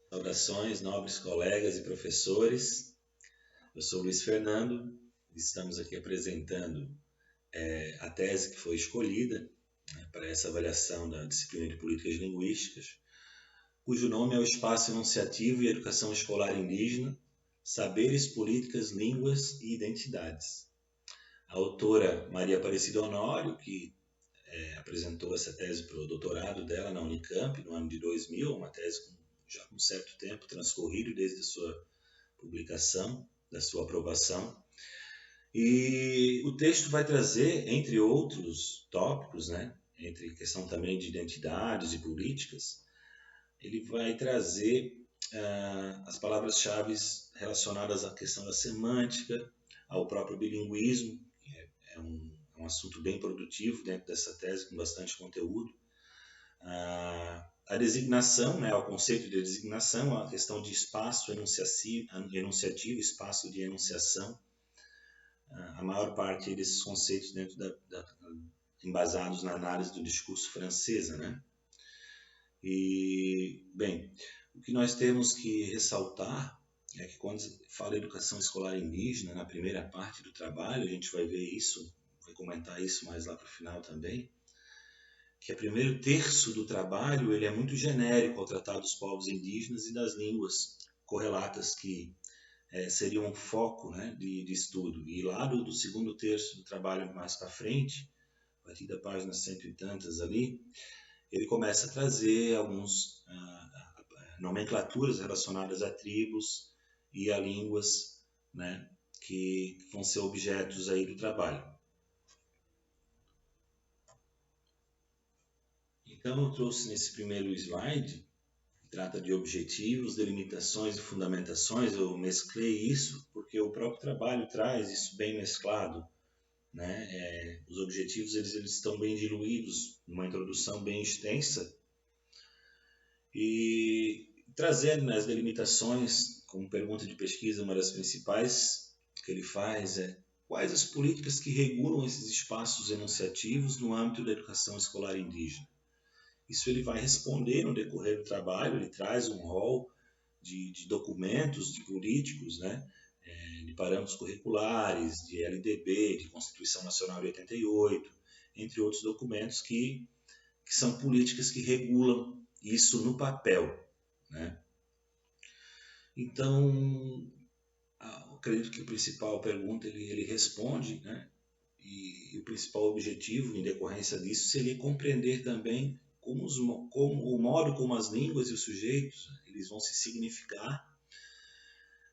Saudações, nobres colegas e professores. Eu sou Luiz Fernando e estamos aqui apresentando a tese que foi escolhida, né, para essa avaliação da disciplina de Políticas Linguísticas, cujo nome é o Espaço Enunciativo e Educação Escolar Indígena, Saberes, Políticas, Línguas e Identidades. A autora Maria Aparecida Honório, que apresentou essa tese para o doutorado dela na Unicamp no ano de 2000, uma tese já com um certo tempo transcorrido desde a sua publicação, da sua aprovação. E o texto vai trazer, entre outros tópicos, né, entre questão também de identidades e políticas, ele vai trazer as palavras-chave relacionadas à questão da semântica, ao próprio bilinguismo, que é um assunto bem produtivo dentro dessa tese, com bastante conteúdo. A designação, né, o conceito de designação, a questão de espaço enunciativo, espaço de enunciação, a maior parte desses conceitos dentro embasados na análise do discurso francesa, né? E, bem, o que nós temos que ressaltar é que quando fala educação escolar indígena, na primeira parte do trabalho, a gente vai ver isso, vai comentar isso mais lá para o final também, que o primeiro terço do trabalho ele é muito genérico ao tratar dos povos indígenas e das línguas correlatas que seriam um foco, né, de estudo. E lá do segundo terço do trabalho mais para frente, a partir da página cento e tantas ali, ele começa a trazer alguns nomenclaturas relacionadas a tribos e a línguas, né, que vão ser objetos aí do trabalho. Então eu trouxe nesse primeiro slide, que trata de objetivos, delimitações e fundamentações, eu mesclei isso porque o próprio trabalho traz isso bem mesclado, né? Os objetivos eles estão bem diluídos, numa introdução bem extensa, e trazendo as delimitações, como pergunta de pesquisa, uma das principais que ele faz é quais as políticas que regulam esses espaços enunciativos no âmbito da educação escolar indígena. Isso ele vai responder no decorrer do trabalho, ele traz um rol de documentos, de políticos, né? De parâmetros curriculares, de LDB, de Constituição Nacional de 88, entre outros documentos que são políticas que regulam isso no papel, né? Então, acredito que a principal pergunta ele responde, né? E o principal objetivo, em decorrência disso, seria compreender também como o modo como as línguas e os sujeitos eles vão se significar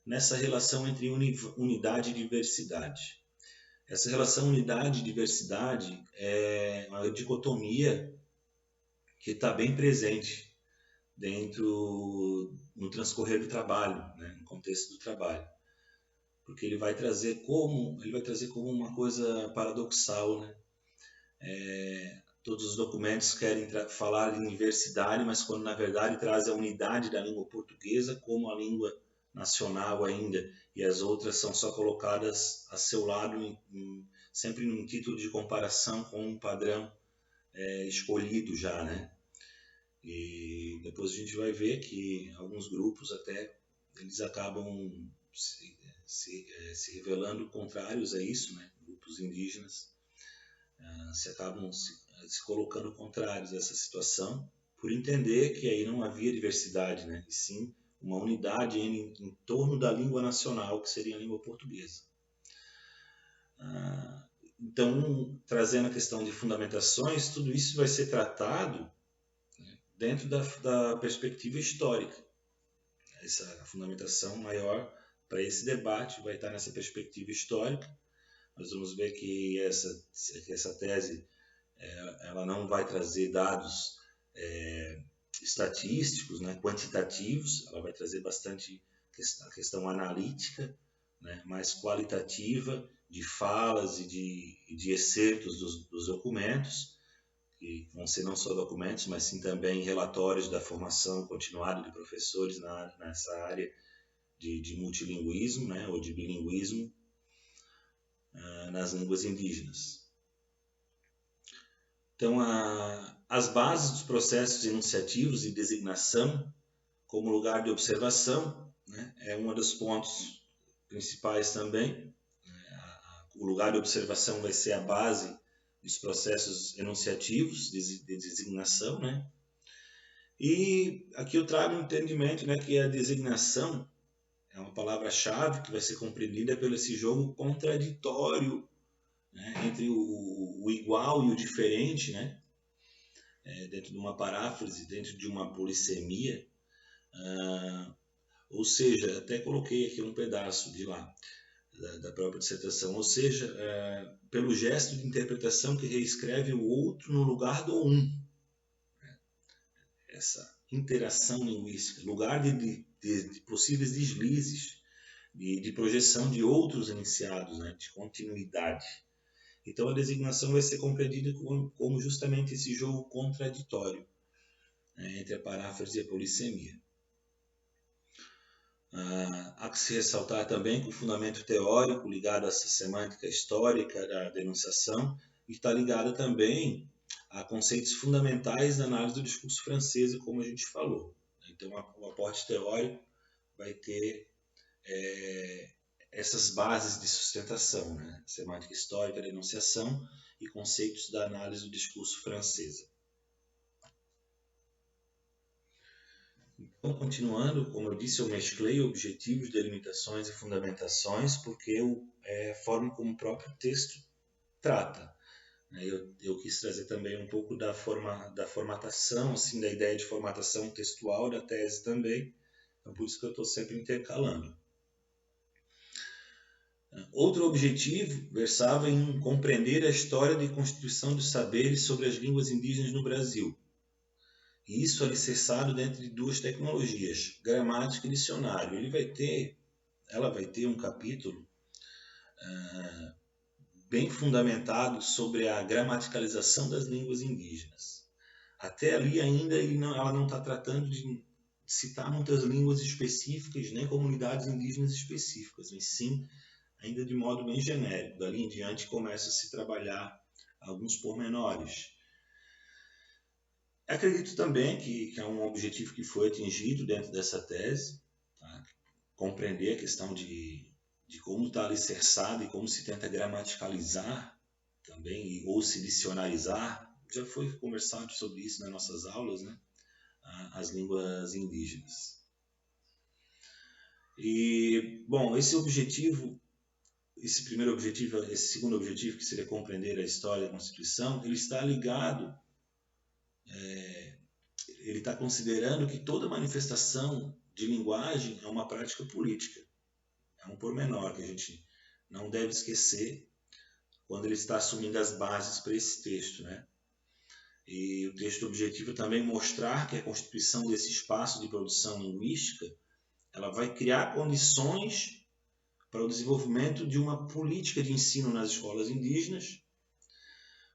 nessa relação entre unidade e diversidade. Essa relação unidade e diversidade é uma dicotomia que está bem presente no transcorrer do trabalho, né, no contexto do trabalho, porque ele vai trazer como uma coisa paradoxal, né? Todos os documentos querem falar em diversidade, mas quando na verdade traz a unidade da língua portuguesa como a língua nacional ainda, e as outras são só colocadas a seu lado, sempre num título de comparação com um padrão escolhido já, né? E depois a gente vai ver que alguns grupos até eles acabam se revelando contrários a isso, né? Grupos indígenas acabam se colocando contrários a essa situação, por entender que aí não havia diversidade, né? E sim uma unidade em torno da língua nacional, que seria a língua portuguesa. Então, trazendo a questão de fundamentações, tudo isso vai ser tratado, né, dentro da perspectiva histórica. Essa fundamentação maior para esse debate vai estar nessa perspectiva histórica. Nós vamos ver que essa tese ela não vai trazer dados estatísticos, né, quantitativos, ela vai trazer bastante a questão analítica, né, mais qualitativa, de falas e de excertos dos documentos, que vão ser não só documentos, mas sim também relatórios da formação continuada de professores nessa área de multilinguismo, né, ou de bilinguismo nas línguas indígenas. Então, as bases dos processos enunciativos e designação como lugar de observação, né? É um dos pontos principais também. O lugar de observação vai ser a base dos processos enunciativos de designação, né? E aqui eu trago um entendimento, né, que a designação é uma palavra-chave que vai ser compreendida pelo esse jogo contraditório, né, entre o igual e o diferente, né? Dentro de uma paráfrase, dentro de uma polissemia. Ou seja, até coloquei aqui um pedaço de lá, da própria dissertação, ou seja, pelo gesto de interpretação que reescreve o outro no lugar do um. Essa interação linguística, lugar de possíveis deslizes, de projeção de outros enunciados, né, de continuidade. Então a designação vai ser compreendida como justamente esse jogo contraditório, né, entre a paráfrase e a polissemia. Há que se ressaltar também que o fundamento teórico ligado a essa semântica histórica da denunciação está ligado também a conceitos fundamentais da análise do discurso francês, como a gente falou. Então, o aporte teórico vai ter essas bases de sustentação, né? Semântica histórica, da enunciação e conceitos da análise do discurso francesa. Então, continuando, como eu disse, eu mesclei objetivos, delimitações e fundamentações, porque é a forma como o próprio texto trata. Eu quis trazer também um pouco da formatação, assim, da ideia de formatação textual da tese também, então por isso que eu estou sempre intercalando. Outro objetivo versava em compreender a história de constituição dos saberes sobre as línguas indígenas no Brasil. E isso alicerçado dentro de duas tecnologias, gramática e dicionário. Ela vai ter um capítulo bem fundamentado sobre a gramaticalização das línguas indígenas. Até ali ainda ela não está tratando de citar muitas línguas específicas, nem comunidades indígenas específicas, mas sim ainda de modo bem genérico. Dali em diante começa a se trabalhar alguns pormenores. Acredito também que é um objetivo que foi atingido dentro dessa tese, tá? Compreender a questão de como está alicerçado e como se tenta gramaticalizar também, ou se dicionarizar. Já foi conversado sobre isso nas nossas aulas, né? As línguas indígenas. E, bom, esse primeiro objetivo, esse segundo objetivo, que seria compreender a história da Constituição, ele está ligado, ele está considerando que toda manifestação de linguagem é uma prática política. É um pormenor que a gente não deve esquecer quando ele está assumindo as bases para esse texto, né? E o texto objetivo também mostrar que a constituição desse espaço de produção linguística, ela vai criar condições para o desenvolvimento de uma política de ensino nas escolas indígenas,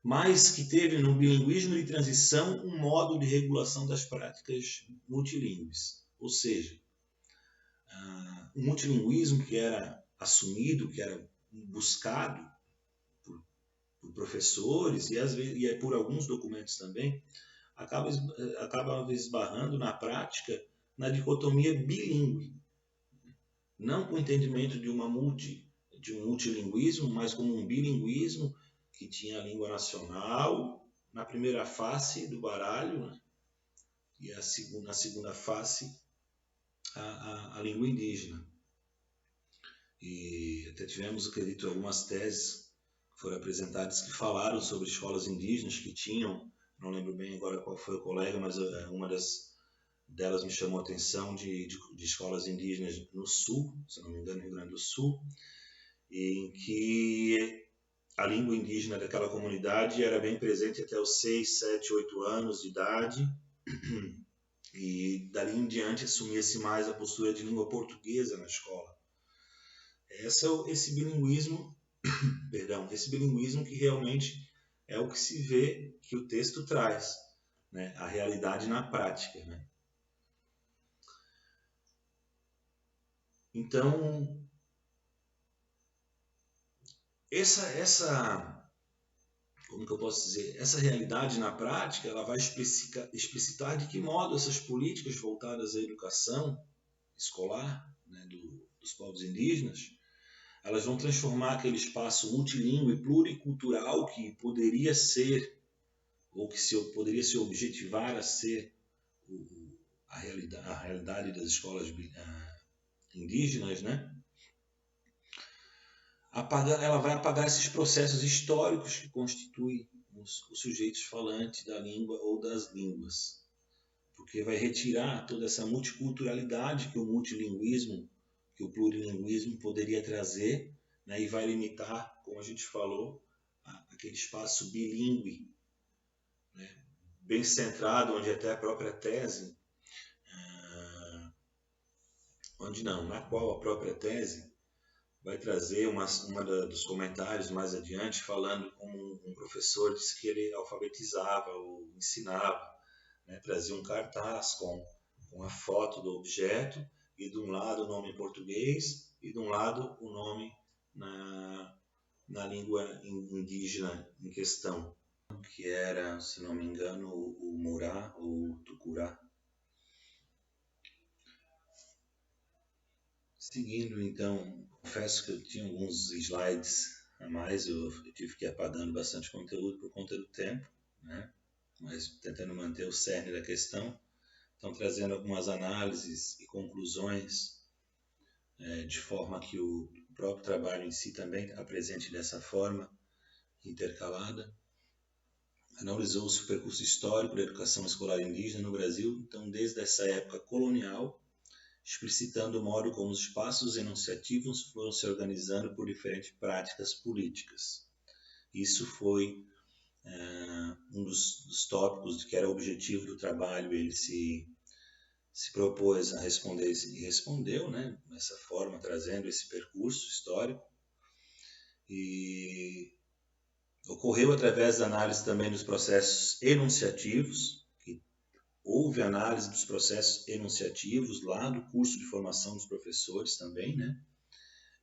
mas que teve no bilinguismo de transição um modo de regulação das práticas multilingües. Ou seja, o multilinguismo que era assumido, que era buscado por professores e por alguns documentos também, acaba esbarrando na prática na dicotomia bilíngue. Não com o entendimento de um multilinguismo, mas como um bilinguismo que tinha a língua nacional na primeira face do baralho, né? E na segunda face a língua indígena. E até tivemos, acredito, algumas teses que foram apresentadas que falaram sobre escolas indígenas que tinham, não lembro bem agora qual foi o colega, mas uma delas me chamou a atenção de escolas indígenas no sul, se não me engano, no Rio Grande do Sul, em que a língua indígena daquela comunidade era bem presente até os 6, 7, 8 anos de idade, e dali em diante assumia-se mais a postura de língua portuguesa na escola. Esse bilinguismo que realmente é o que se vê que o texto traz, né? A realidade na prática, né? Então, como que eu posso dizer, essa realidade na prática, ela vai explicitar de que modo essas políticas voltadas à educação escolar, né, dos povos indígenas, elas vão transformar aquele espaço multilingüe e pluricultural que poderia ser, ou que poderia se objetivar a ser a realidade das escolas indígenas, né? Ela vai apagar esses processos históricos que constituem os sujeitos falantes da língua ou das línguas, porque vai retirar toda essa multiculturalidade que o multilinguismo, que o plurilinguismo poderia trazer, né, e vai limitar, como a gente falou, aquele espaço bilíngue, né, bem centrado, onde até a própria tese, na qual a própria tese vai trazer dos comentários mais adiante, falando como um professor disse que ele alfabetizava ou ensinava, né, trazia um cartaz com a foto do objeto, e de um lado o nome em português e de um lado o nome na língua indígena em questão, que era, se não me engano, o Murá ou o Tucurá. Seguindo, então, confesso que eu tinha alguns slides a mais, eu tive que ir apagando bastante conteúdo por conta do tempo, né? Mas tentando manter o cerne da questão. Então, trazendo algumas análises e conclusões, de forma que o próprio trabalho em si também apresente dessa forma, intercalada. Analisou-se o percurso histórico da educação escolar indígena no Brasil, então, desde essa época colonial, explicitando o modo como os espaços enunciativos foram se organizando por diferentes práticas políticas. Isso foi um dos tópicos que era o objetivo do trabalho. Ele se propôs a responder e respondeu, né, dessa forma, trazendo esse percurso histórico. E ocorreu através da análise também dos processos enunciativos. Houve análise dos processos enunciativos lá do curso de formação dos professores também, né?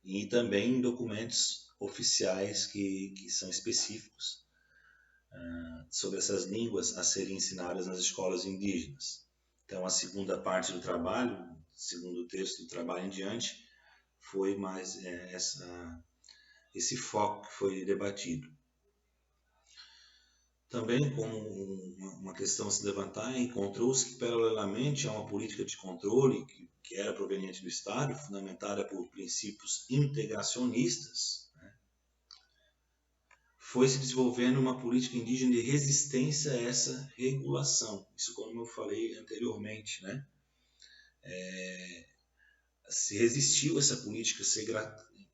E também documentos oficiais que são específicos sobre essas línguas a serem ensinadas nas escolas indígenas. Então, a segunda parte do trabalho, segundo texto do trabalho em diante, foi mais esse foco que foi debatido. Também, como uma questão a se levantar, encontrou-se que, paralelamente a uma política de controle que era proveniente do Estado, fundamentada por princípios integracionistas, né, foi se desenvolvendo uma política indígena de resistência a essa regulação. Isso, como eu falei anteriormente, né? Se resistiu a essa política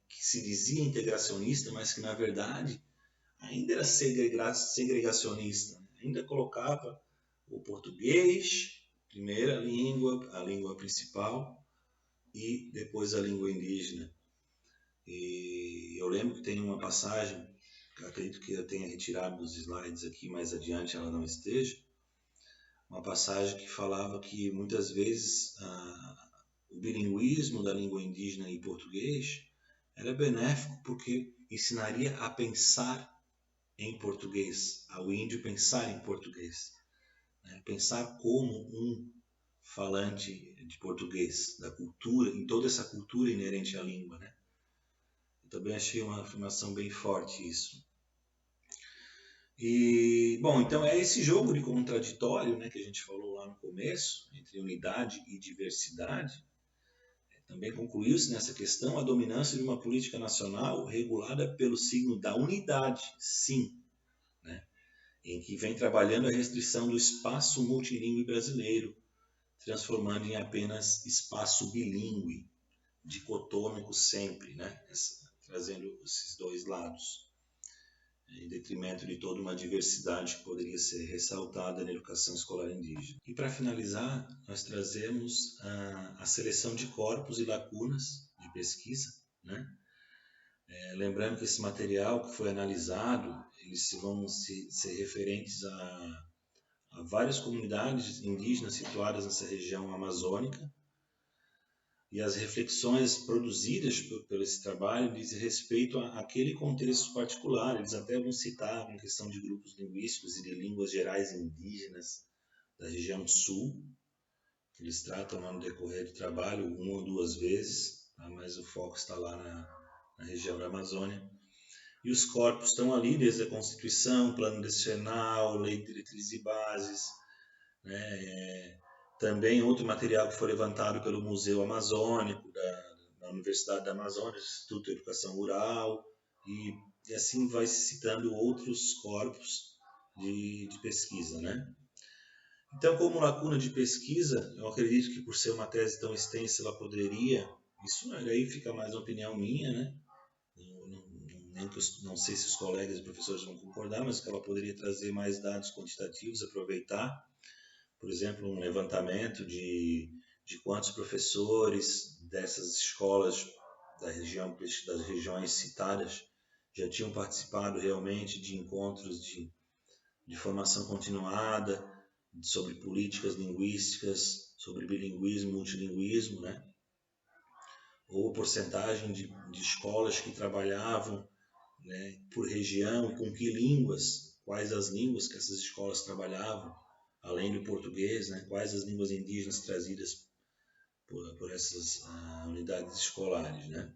que se dizia integracionista, mas que, na verdade, ainda era segregacionista, ainda colocava o português, primeira língua, a língua principal, e depois a língua indígena. E eu lembro que tem uma passagem, que eu acredito que eu tenha retirado dos slides aqui, mais adiante ela não esteja, uma passagem que falava que muitas vezes o bilinguismo da língua indígena e português era benéfico porque ensinaria a pensar em português, ao índio pensar em português, né? Pensar como um falante de português, da cultura, em toda essa cultura inerente à língua, né? Eu também achei uma afirmação bem forte isso. E, bom, então é esse jogo de contraditório, né, que a gente falou lá no começo, entre unidade e diversidade. Também concluiu-se nessa questão a dominância de uma política nacional regulada pelo signo da unidade, sim, né, em que vem trabalhando a restrição do espaço multilingüe brasileiro, transformando em apenas espaço bilíngue, dicotômico sempre, né, trazendo esses dois lados, em detrimento de toda uma diversidade que poderia ser ressaltada na educação escolar indígena. E para finalizar, nós trazemos a seleção de corpos e lacunas de pesquisa, né? Lembrando que esse material que foi analisado, eles vão ser referentes a várias comunidades indígenas situadas nessa região amazônica, e as reflexões produzidas por esse trabalho dizem respeito àquele contexto particular. Eles até vão citar uma questão de grupos linguísticos e de línguas gerais indígenas da região sul, que eles tratam lá no decorrer do trabalho uma ou duas vezes, tá? Mas o foco está lá na região da Amazônia. E os corpos estão ali desde a Constituição, Plano Decenal, Lei de Diretrizes e Bases, né? Também outro material que foi levantado pelo Museu Amazônico da Universidade da Amazônia, Instituto de Educação Rural, e assim vai se citando outros corpos de pesquisa, né? Então, como lacuna de pesquisa, eu acredito que por ser uma tese tão extensa, ela poderia, isso aí fica mais uma opinião minha, né? Não sei se os colegas e professores vão concordar, mas que ela poderia trazer mais dados quantitativos, aproveitar, por exemplo, um levantamento de quantos professores dessas escolas das regiões citadas já tinham participado realmente de encontros de formação continuada, sobre políticas linguísticas, sobre bilinguismo, multilinguismo, né? Ou porcentagem de escolas que trabalhavam, né, por região e com que línguas, quais as línguas que essas escolas trabalhavam, além do português, né, quais as línguas indígenas trazidas por essas unidades escolares, né?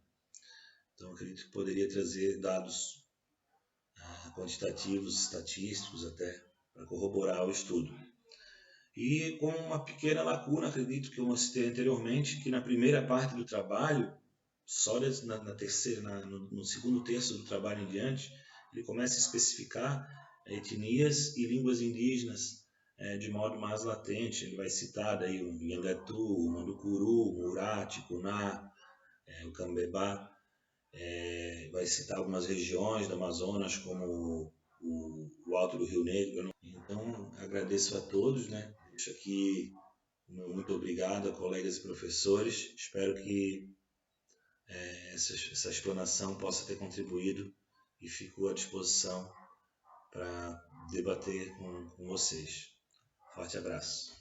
Então, acredito que poderia trazer dados quantitativos, estatísticos até, para corroborar o estudo. E com uma pequena lacuna, acredito que eu citei anteriormente, que na primeira parte do trabalho, só na terceira, no segundo terço do trabalho em diante, ele começa a especificar etnias e línguas indígenas de modo mais latente. Ele vai citar daí o Nhangatu, o Manducuru, o Murati, o Cuná, o Cambebá. Vai citar algumas regiões do Amazonas, como o Alto do Rio Negro. Então, agradeço a todos, né? Deixo aqui muito obrigado a colegas e professores. Espero que essa explanação possa ter contribuído e fico à disposição para debater com vocês. Forte abraço.